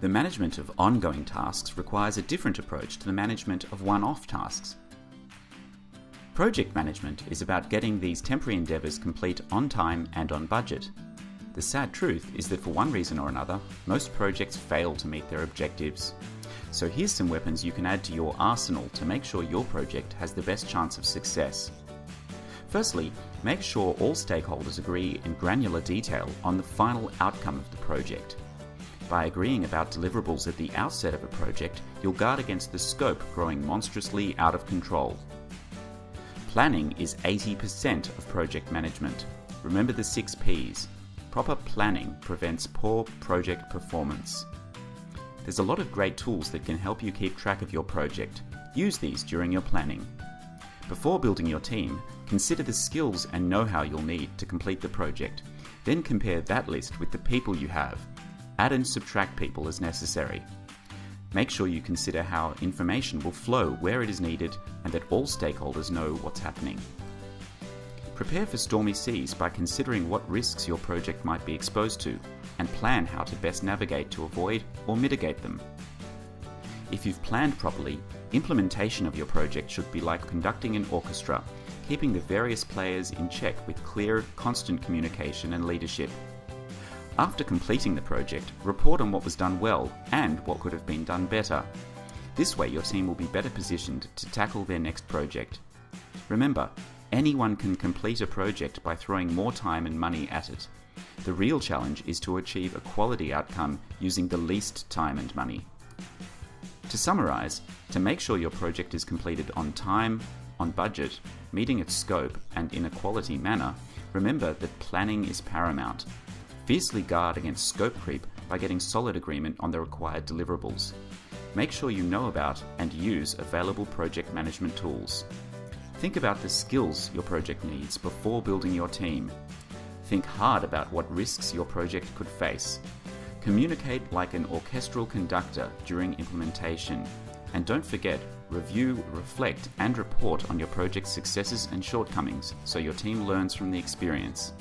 The management of ongoing tasks requires a different approach to the management of one-off tasks. Project management is about getting these temporary endeavours complete on time and on budget. The sad truth is that for one reason or another, most projects fail to meet their objectives. So here's some weapons you can add to your arsenal to make sure your project has the best chance of success. Firstly, make sure all stakeholders agree in granular detail on the final outcome of the project. By agreeing about deliverables at the outset of a project, you'll guard against the scope growing monstrously out of control. Planning is 80% of project management. Remember the 6 Ps. Proper planning prevents poor project performance. There's a lot of great tools that can help you keep track of your project. Use these during your planning. Before building your team, consider the skills and know-how you'll need to complete the project. Then compare that list with the people you have. Add and subtract people as necessary. Make sure you consider how information will flow where it is needed and that all stakeholders know what's happening. Prepare for stormy seas by considering what risks your project might be exposed to and plan how to best navigate to avoid or mitigate them. If you've planned properly, implementation of your project should be like conducting an orchestra, keeping the various players in check with clear, constant communication and leadership. After completing the project, report on what was done well and what could have been done better. This way your team will be better positioned to tackle their next project. Remember, anyone can complete a project by throwing more time and money at it. The real challenge is to achieve a quality outcome using the least time and money. To summarize, to make sure your project is completed on time, on budget, meeting its scope, and in a quality manner, remember that planning is paramount. Fiercely guard against scope creep by getting solid agreement on the required deliverables. Make sure you know about and use available project management tools. Think about the skills your project needs before building your team. Think hard about what risks your project could face. Communicate like an orchestral conductor during implementation. And don't forget, review, reflect, and report on your project's successes and shortcomings so your team learns from the experience.